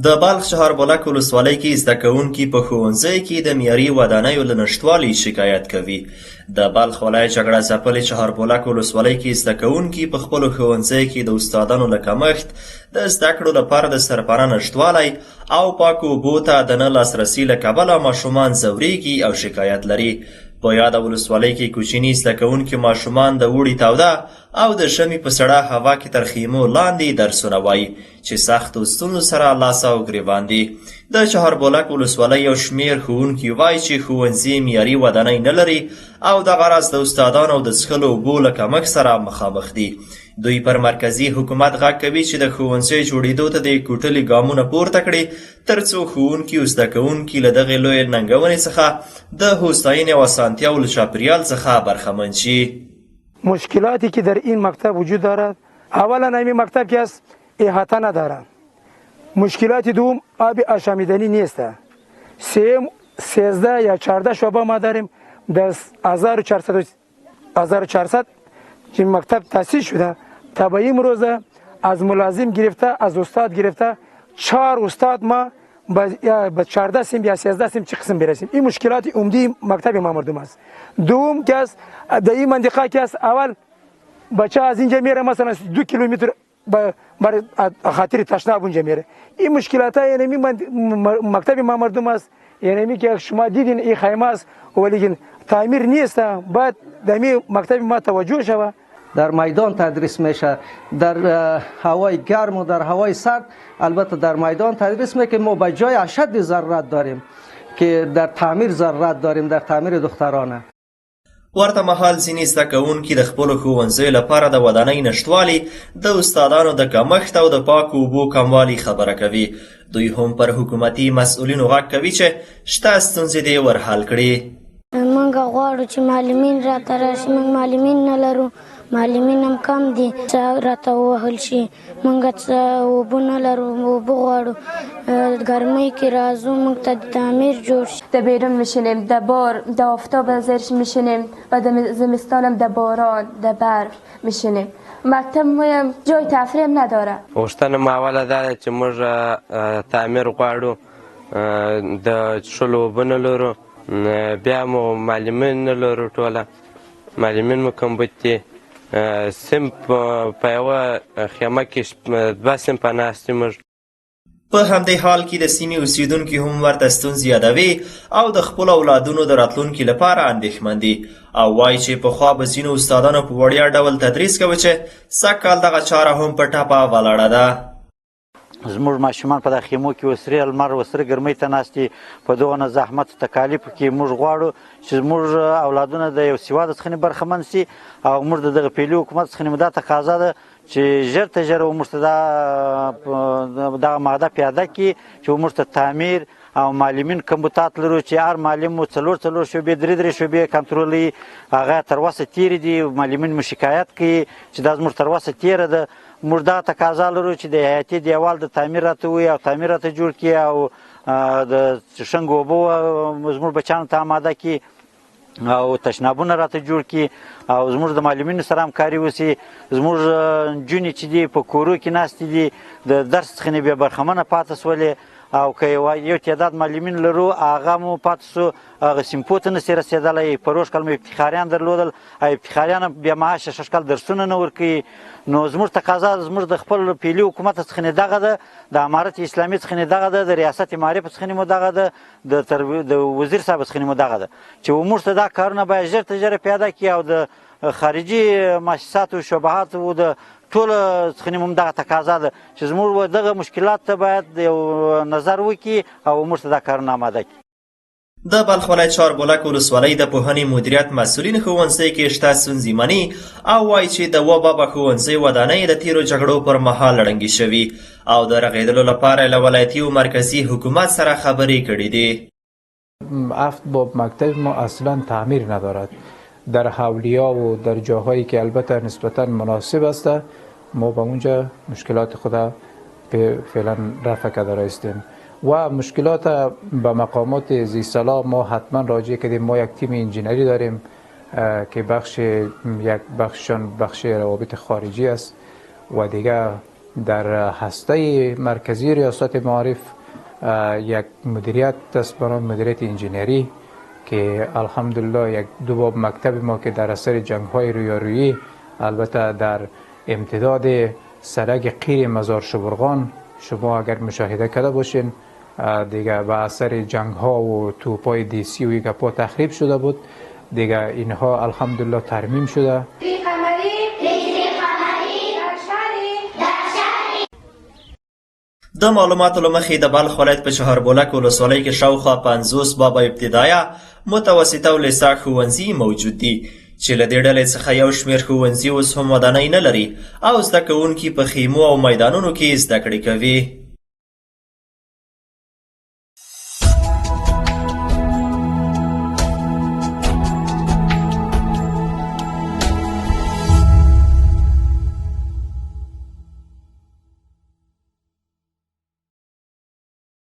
د بلخ چهاربلک ولسوالۍ کې زده کوونکي په ښوونځي کې د معیاري ودانیو له نشتوالي شکایت کوي. د بلخ ولایت جګړه ځپلې چهاربلک ولسوالۍ کې زده کوونکي په خپلو ښوونځیو کې د استادانو له کمښت، د زده کړو لپاره د سرپناه نشتوالی او پاکو اوبو ته د نه لاسرسي له کبله ماشومان ځورېږي او شکایت لري. په یاده ولسوالۍ کې کوچني زده کوونکي ماشومان د اوړي توده او د ژمي په سړه هوا کې تر خیمو لاندې درسونه وایي چې سختو ستونزو سره لاس او ګریوان دي. د چهاربلک ولسوالۍ یو شمېر ښوونکي وایي چې ښوونځي معیاري ودانۍ نه لري او دغه راز د استادانو او د څښلو اوبو له کمښت سره مخامخ دي. دوی پر مرکزي حکومت غږ کوي چې د ښوونځیو جوړېدو ته د کوټلي ګامونه پورته کړي ترڅو ښوونکي او زده کوونکي له دغې لویې ننګونې څخه د هوساینې او اسانتیاو له چاپریال څخه برخمن شي. مشکلاتی که در این مکتب وجود دارد، اولا این مکتب که از احاطه ندارد. مشکلات دوم آب آشامیدنی نیست. 13 یا 14 شعبه ما داریم. در 1400 که مکتب تأسیس شده تا به این روز از ملازم گرفته، از استاد گرفته 4 استاد ما به 14 سیم یا 13 سیم چه قسم برسیم. این مشکلات عمده مکتب ما مردم است. دوم که از در این منطقه که است، اول بچه از اینجا میره مثلا 2 کیلومتر برای خاطر تشناب اونجا میره. این مشکلات یعنی مکتب ما مردم است. یعنی که شما دیدین این خیمه است ولی تعمیر نیست. باید در این مکتب ما توجه شود. در میدان تدریس میشه، در هوای گرم و در هوای سرد. البته در میدان تدریس میشه که ما به جای اشد ضرورت داریم که در تعمیر ضرورت داریم، در تعمیر دخترانه. ورته مهال ځینې زده کوونکي د خپلو ښوونځیو لپاره د ودانۍ نشتوالي، د استادانو د کمښت او د پاکو اوبو کموالي خبره کوي. دوی هم پر حکومتي مسؤلینو غږ کوي چې شته ستونزې دې ورحل کړي. موږ غواړو چې معلمین راته راشي. موږ معلمین نه لرو، معلمین هم کم دي، څه راته ووهل شي. موږ څه اوبه نه لرو، اوبه غواړو. ګرمۍ کې راځو موږ ته د تعمیر جوړ شي. در بیرون میشینیم، در بار، در آفتاب زیرش میشینیم و در زمستان هم در باران، در برف میشینیم. مکتب ما جای تفریح هم نداره. غوښتنه مو اوله دا ده چې موږ تعمیر غواړو، د څښلو اوبه نه لرو، بیا مو معلمین نه لرو، ټوله معلمین مو کمبود دي. صنف په یوه خیمه کې 2 صنفه ناست یو موږ. په همدې حال کې د سیمې اوسیدونکي هم ورته ستونزې یادوي او د خپلو اولادونو د راتلونکي لپاره اندېښمن دي او وایي چې پخوا به ځینو استادانو په وړیا ډول تدریس کوه چې سږکال دغه چاره هم په ټپه ولاړه ده. زموږ ماشومان په د خیمو کې وسرې لمر وسره ګرمۍ ته ناست دي. په دغه زحمت تکالیفو کې موږ غواړو چې زموږ اولادونه د یو سواده څخه برخمن شي او موږ د دغه پیلي حکومت څخه دا تقاضا ده چې ژر ته ژر موږ ته دغه ماده پیاده کړي چې موږ ته تعمیر او معلمین کمبوتات لرو چې هر معلم مو 4 شعبې 3 شعبې کنټرولوي. هغه تر اوسه تېرې دي، معلمین مو شکایت کوي چې دا زموږ تر اوسه تېره ده. موږ دا تقاضا لرو چې د حیاتي دیوال د تعمیر راته ووایي او تعمیر راته جوړ کړي او د څښنګ اوبه زموږ بچیانو ته اماده کړي او تشنابونه راته جوړ کړي او زموږ د معلمینو سره همکاري وشي. زموږ نجونې چې دي په کورو کې ناستې دي، د درس څخه بیا برخمنه پاتې سولې او که یو تعداد معلمین لرو هغه مو پاتې سو، هغه صنفو ته نسي رسېدلی. په روژ کال مو افتخاریان درلودل، افتخاریان بیا معاش 6 کال درسونه نه ورکوي. نو زموږ تقاضا زموږ د خپل پیلي حکومت څخه دغه ده، د امارت اسلامي څخه دغه ده، د ریاست معارف څخه مو دغه ده، د وزیر صاحب څخه مو دغه ده چې موږ ته دا کارونه باید ژر ته ژر پیاده کړي او د خارجي مؤسساتو شبهاتو د ټول څخه هم دغه تقاضا ده چې زموږ دغه مشکلات ته باید یو نظر وکړي او موږ ته دا کارونه آماده کړي. د بلخ ولایت چهاربلک ولسوالۍ د پوهنې مدیریت مسؤلین ښوونځي کې شته ستونزې مني او وایي چې د بابا ښوونځي ودانۍ د تیرو جګړو پر مهال ړنګې شوي او د رغېدلو لپاره له ولایتي و مرکزي حکومت سره خبرې کړې دي. باب مکتب ما اصلا تعمیر ندارد. در حولیا و در جاهایی که البته نسبتا مناسب است ما به اونجا مشکلات خود فعلا رفع کرده رایستیم و مشکلات به مقامات زیستالا ما حتما راجع کردیم. ما یک تیم انجینری داریم که یک بخششان بخش روابط خارجی است و دیگه در هسته مرکزی ریاست معارف یک مدیریت است به نام مدیریت انجینری که الحمدلله یک دو باب مکتب ما که در اثر جنگ های رویارویی البته در امتداد سرک قیر مزار شبرغان شما اگر مشاهده کرده باشین دیگه به اثر جنگ ها و توپای دیسی و گپا تخریب شده بود دیگه اینها الحمدلله ترمیم شده. د معلوماتو له مخې د بلخ ولایت په چهاربولک ولسوالۍ کې شاوخوا 50 بابا ابتدایه متوسطه او لیسه ښوونځي موجود دي چې له دې ډلې څخه یو شمېر ښوونځي اوس هم ودانۍ نه لري او زده کوونکي په خیمو او میدانونو کې زده کړې کوي.